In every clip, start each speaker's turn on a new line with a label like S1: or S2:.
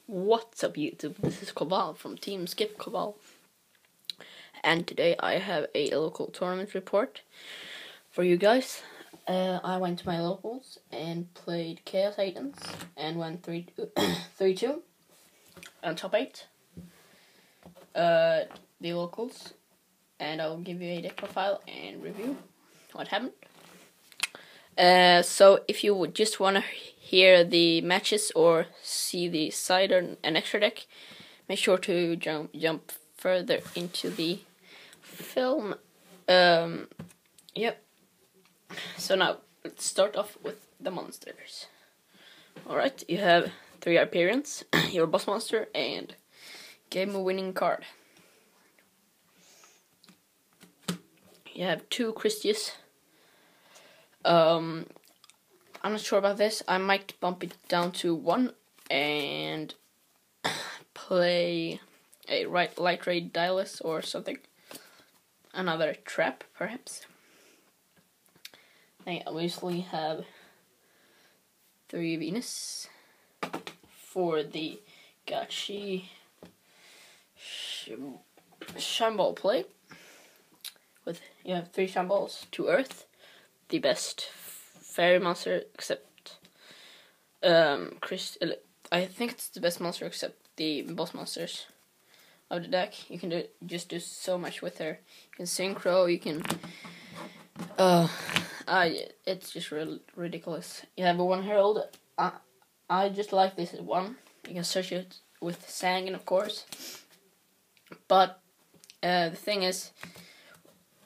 S1: What's up, YouTube? This is Cobal from Team Skip Cobal, and today I have a local tournament report for you guys. I went to my locals and played Chaos Titans and went 3-2 on top 8. The locals, and I'll give you a deck profile and review what happened. So if you would just want to hear the matches or see the side or an extra deck, make sure to jump further into the film. Yep. So now let's start off with the monsters. Alright, you have 3 Hyperions, your boss monster, and game-winning card. You have 2 Christius. I'm not sure about this. I might bump it down to 1 and play a light ray Dialis or something. Another trap, perhaps. I obviously have 3 Venus for the Gachi Shamball play. You have 3 Shamballs, 2 Earth, the best fairy monster except I think it's the best monster except the boss monsters of the deck. You can just do so much with her. You can synchro, you can it's just ridiculous. You have a 1 Herald. I just like this one. You can search it with Sangan, of course. But the thing is,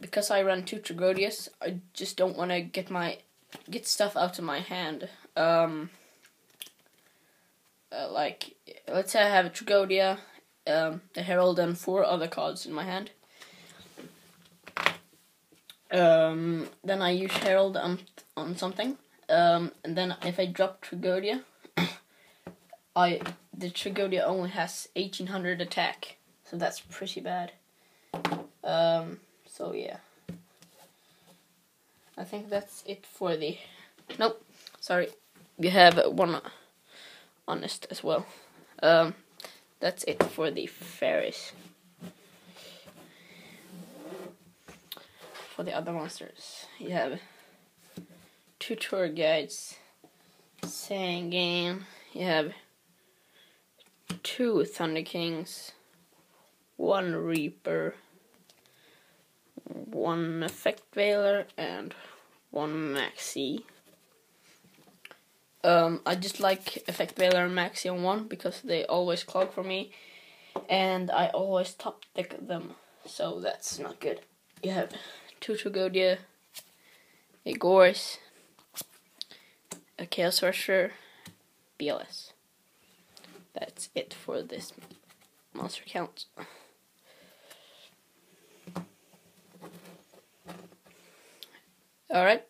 S1: because I run 2 Trigodias, I just don't want to get stuff out of my hand. Like, let's say I have a Trigodia, the Herald, and 4 other cards in my hand. Then I use Herald on something. And then if I drop Trigodia, the Trigodia only has 1800 attack, so that's pretty bad. So yeah, I think that's it for the. Nope, sorry, you have 1 honest as well. That's it for the fairies. For the other monsters, you have 2 tour guides, Sangan. You have 2 Thunder Kings, 1 Reaper, 1 Effect Veiler, and 1 Maxi. I just like Effect Veiler and Maxi on 1 because they always clog for me, and I always top deck them, so that's not good. You have 2 Trigodia, a Gorse, a Chaos Rusher, BLS. That's it for this monster count. Alright.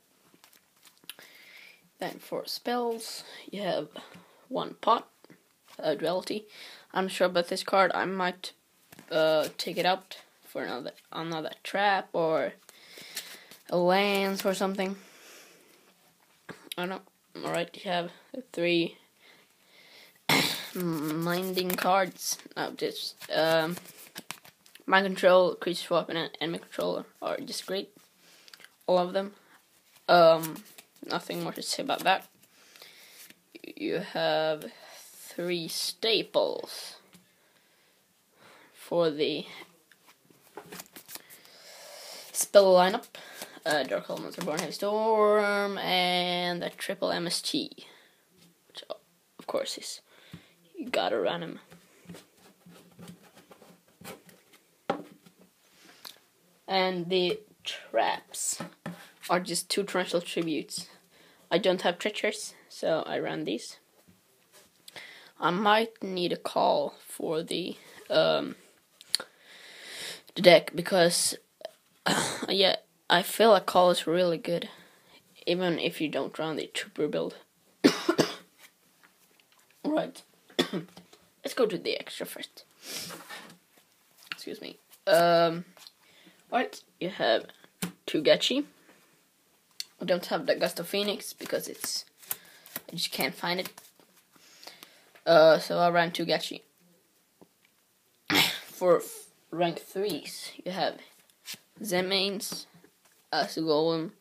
S1: Then for spells, you have 1 Pot, Duality. I'm sure about this card. I might take it out for another trap or a lance or something. I don't know. Alright, you have 3 minding cards. No, just Mind Control, Creature Swap, and Enemy Controller are just great. All of them. Nothing more to say about that. You have 3 staples for the spell lineup. Dark Elements Reborn, Heavy Storm, and the triple MST, which of course is, you gotta run him. And the traps are just 2 torrential tributes. I don't have treacherous, so I ran these. I might need a call for the deck because yeah, I feel like call is really good, even if you don't run the trooper build. Right. Let's go to the extra first. Excuse me. Alright, you have 2 Gachi. I don't have the Gust of Phoenix because I just can't find it. So I ran 2 Gachi. For rank 3s, you have Zemains, Golem,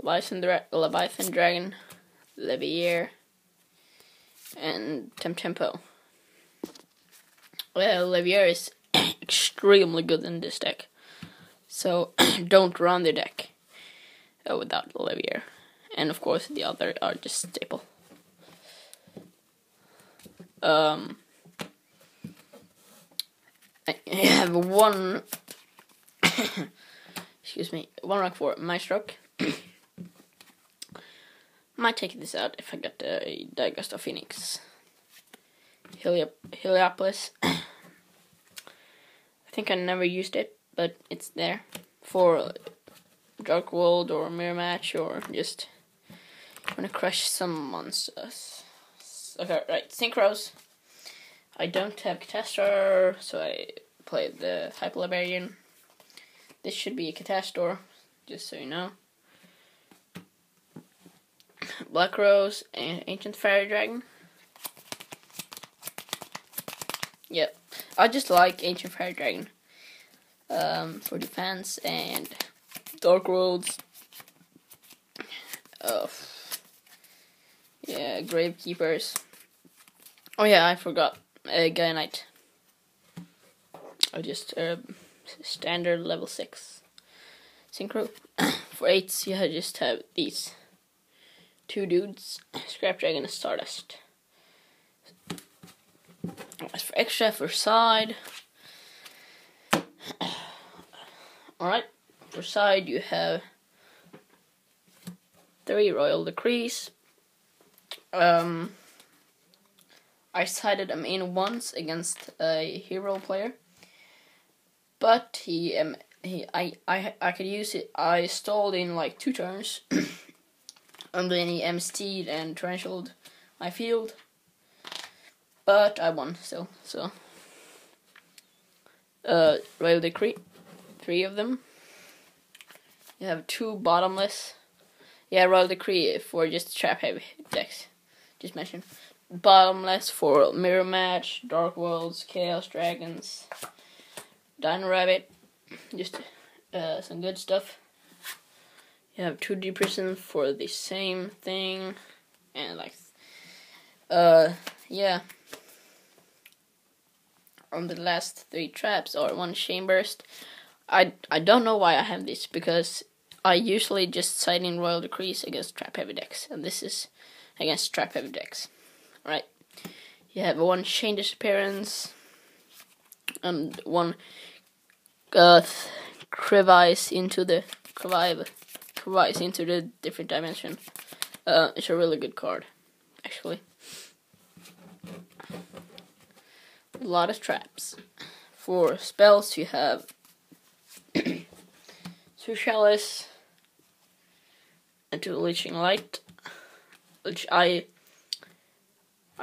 S1: Leviathan Dragon, Levier, and Tempo. Well, Levier is extremely good in this deck, so don't run the deck without Levier. And of course, the other are just staple. I have one. Excuse me, 1 rank 4 Maestroke. Might take this out if I get a Digest of Phoenix. Heliopolis. I think I never used it, but it's there for Dark World or Mirror Match, or just wanna crush some monsters. Okay, right, Synchros. I don't have Catastor, so I played the Hyper Librarian. This should be a Catastor, just so you know. Black Rose and Ancient Fairy Dragon. Yep, I just like Ancient Fairy Dragon for defense and Dark Worlds. Yeah, Gravekeepers. Oh yeah, I forgot Gaia Knight. I just standard level 6 synchro. For 8s, you just have these 2 dudes, Scrap Dragon and Stardust. As for extra, for side, alright, for side you have 3 Royal Decrees. I sided him in once against a hero player, but I could use it. I stalled in like 2 turns, and then he MST'd and torrentialed my field, but I won still. So Royal Decree, 3 of them. You have 2 bottomless. Yeah, Royal Decree for just trap heavy decks. Just mentioned. Bottomless for Mirror Match, Dark Worlds, Chaos Dragons, Dino Rabbit. Just some good stuff. You have 2 Deep Prison for the same thing. And like, yeah. On the last 3 traps or 1 Shame Burst. I don't know why I have this, because I usually just side in Royal Decrees against trap heavy decks, and this is against trap heavy decks. Right. You have 1 Chain Disappearance and 1 crevice into the different dimension. It's a really good card, actually. A lot of traps. For spells, you have Chalice and 2 Leeching Light, which I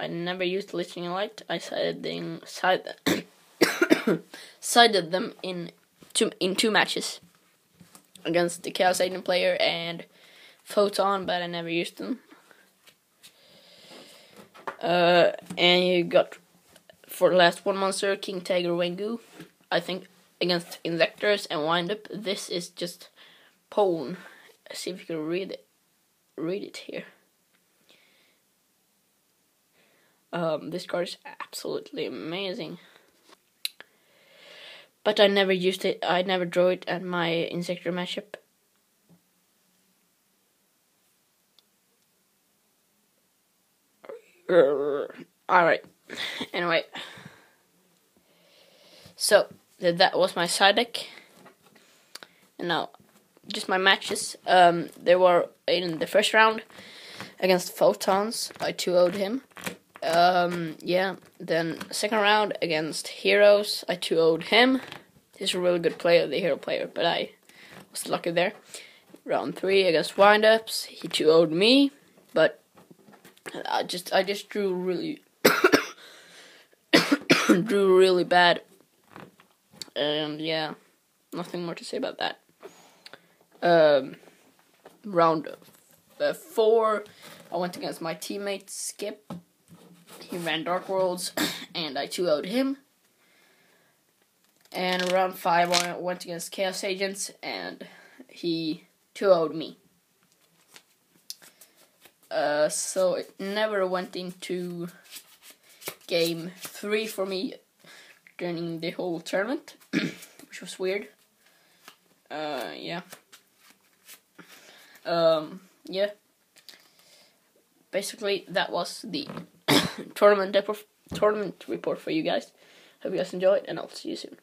S1: never used Leeching Light. I sided them in 2 matches against the Chaos Agent player and Photon, but I never used them. And you got, for the last 1 monster, King Tiger Wengu. I think against Insectors and Windup. This is just Pone. Let's see if you can read it here. This card is absolutely amazing. But I never used it. I never drew it at my Insector matchup. Alright. Anyway. So, that was my side deck. And now, just my matches. They were in the first round against Photons. I 2-0'd him. Yeah. Then second round against Heroes. I 2-0'd him. He's a really good player, the hero player, but I was lucky there. Round 3 against Windups. He 2-0'd me, but I just drew really really bad. And yeah, nothing more to say about that. Round 4, I went against my teammate Skip. He ran Dark Worlds, and I 2-0'd him. And round 5, I went against Chaos Agents, and he 2-0'd me. So it never went into game 3 for me during the whole tournament, which was weird. Yeah. Yeah. Basically, that was the tournament report for you guys. Hope you guys enjoyed, and I'll see you soon.